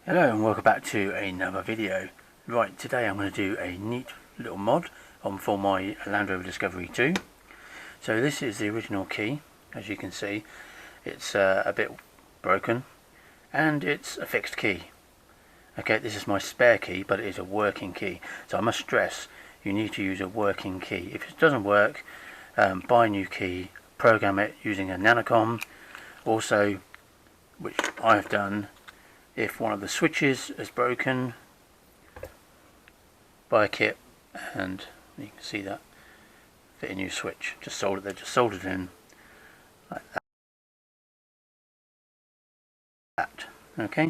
Hello and welcome back to another video. Right, today I'm going to do a neat little mod for my Landrover Discovery 2. So this is the original key. As you can see, it's a bit broken and it's a fixed key. Okay, this is my spare key, but it is a working key. So I must stress, you need to use a working key. If it doesn't work, buy a new key, program it using a nanocom. Also, which I've done, if one of the switches is broken, buy a kit, and you can see that, fit a new switch. Just soldered in like that. Okay.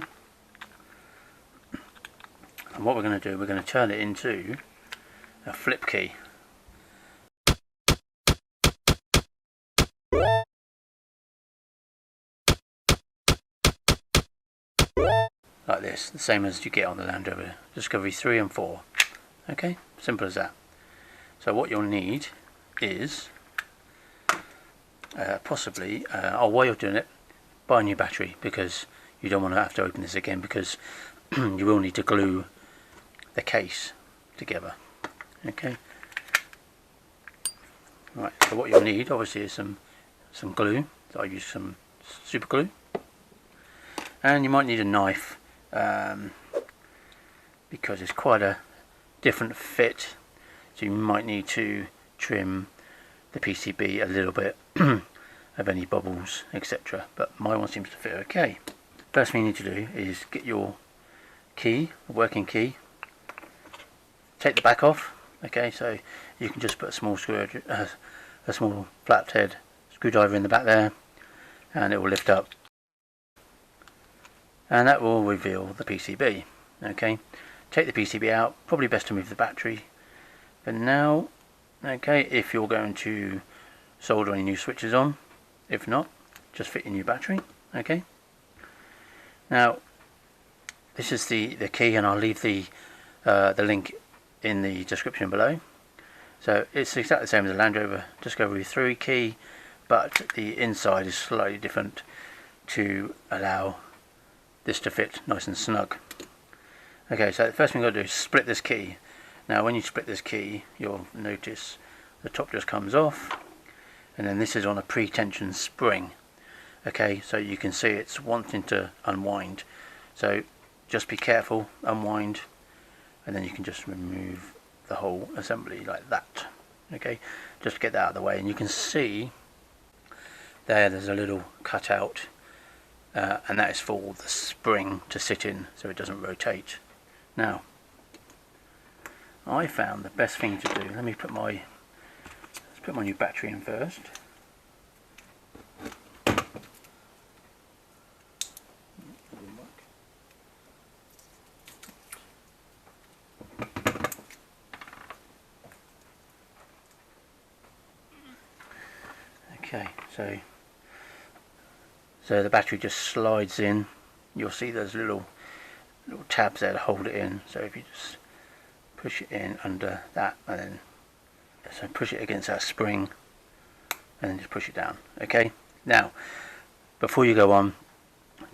And what we're going to do, we're going to turn it into a flip key. Like this, the same as you get on the Landrover Discovery 3 and 4. Okay, simple as that. So what you'll need is possibly, while you're doing it, buy a new battery, because you don't want to have to open this again, because you will need to glue the case together. Okay. Right. So what you'll need, obviously, is some glue. So I use some super glue, and you might need a knife. Because it's quite a different fit, so you might need to trim the PCB a little bit of any bubbles, etc. But my one seems to fit okay. First thing you need to do is get your key, the working key, take the back off. Okay, so you can just put a small a small flathead screwdriver in the back there, and it will lift up. And that will reveal the PCB. Okay, take the PCB out. Probably best to move the battery for now. Okay, if you're going to solder any new switches on. If not, just fit your new battery. Okay. Now, this is the key, and I'll leave the link in the description below. So it's exactly the same as the Landrover Discovery 3 key, but the inside is slightly different to allow this to fit nice and snug. Okay, so the first thing we've got to do is split this key. Now when you split this key, you'll notice the top just comes off, and then this is on a pre-tension spring. Okay, so you can see it's wanting to unwind, so just be careful, unwind, and then you can just remove the whole assembly like that. Okay, just to get that out of the way, and you can see there's a little cutout. And that is for the spring to sit in, so it doesn't rotate. Now, I found the best thing to do. Let's put my new battery in first. Okay, so the battery just slides in. You'll see there's little tabs there to hold it in. So if you just push it in under that, and then so push it against that spring, and then just push it down. Okay. Now, before you go on,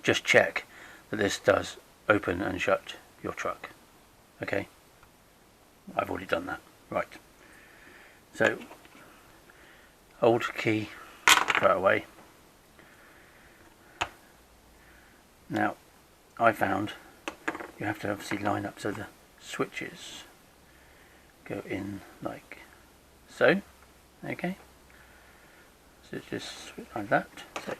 just check that this does open and shut your truck. Okay. I've already done that. Right. So, old key, throw it away. Now, I found you have to obviously line up so the switches go in like so. Okay, so just like that. So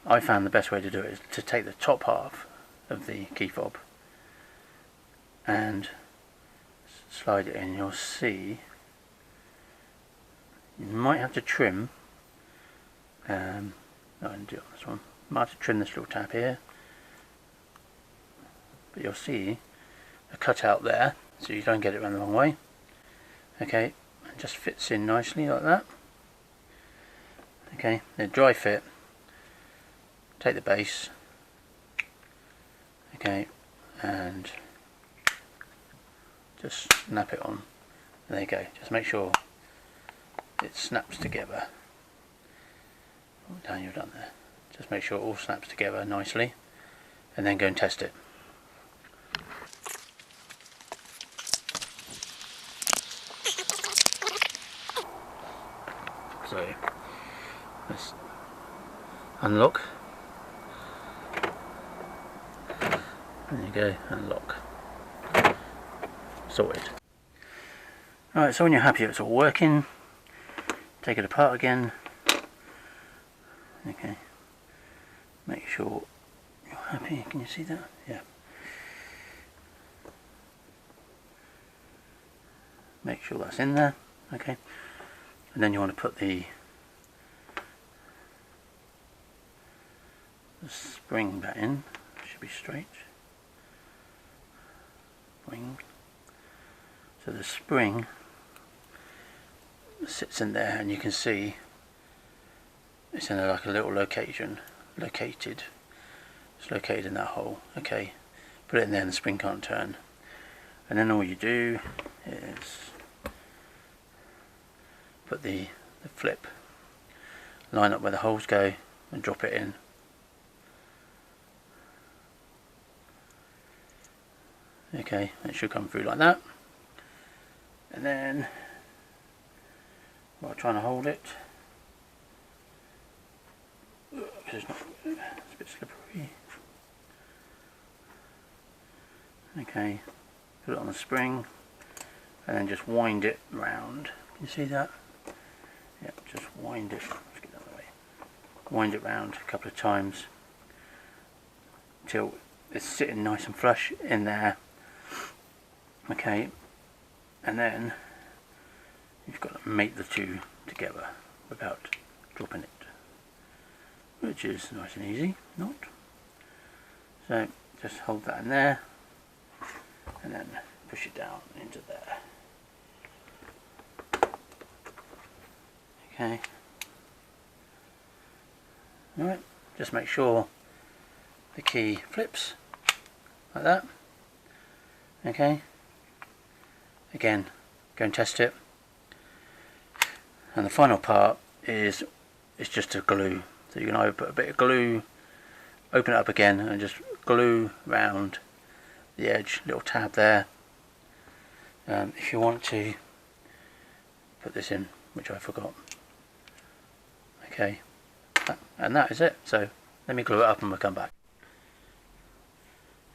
I found the best way to do it is to take the top half of the key fob and slide it in. You'll see you might have to trim. No, I didn't do it on this one. Might have to trim this little tab here. But you'll see a cutout there, so you don't get it around the wrong way. Okay, and just fits in nicely like that. Okay, then dry fit. Take the base. Okay, and just snap it on. There you go. Just make sure it snaps together. Down, you're done there. Just make sure it all snaps together nicely, and then go and test it. let's unlock. There you go, unlock. Sorted. Alright, so when you're happy it's all working, take it apart again. Okay, make sure you're happy. Can you see that? Yeah. Make sure that's in there. Okay, and then you want to put the spring back in. Should be straight. Spring. So the spring sits in there, and you can see it's in like a little location. It's located in that hole. Okay, put it in there, and the spring can't turn. And then all you do is put the flip, line up where the holes go, and drop it in. Okay, it should come through like that. And then while trying to hold it, because it's a bit slippery. Okay, put it on the spring and then just wind it round. Can you see that? Yep, just wind it. Let's get that out of the way. Wind it round a couple of times until it's sitting nice and flush in there. Okay, and then you've got to mate the two together without dropping it, which is nice and easy, not? So just hold that in there and then push it down into there. Okay. Alright, just make sure the key flips like that. Okay. Again, go and test it. And the final part is just to glue. So you can either put a bit of glue, open it up again and just glue round the edge, little tab there. If you want to put this in, which I forgot. Okay, and that is it. So let me glue it up and we'll come back.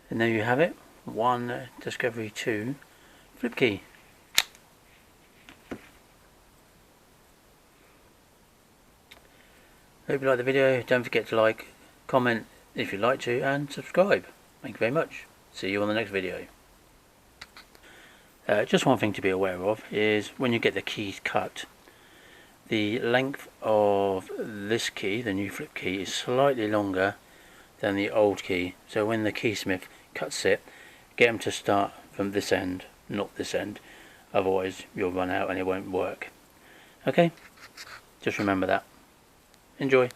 And there you have it, one Discovery 2 flip key. Hope you liked the video. Don't forget to like, comment if you'd like to, and subscribe. Thank you very much. See you on the next video. Just one thing to be aware of is when you get the keys cut, the length of this key, the new flip key, is slightly longer than the old key. So when the keysmith cuts it, get them to start from this end, not this end. Otherwise you'll run out and it won't work. Okay? Just remember that. Enjoy.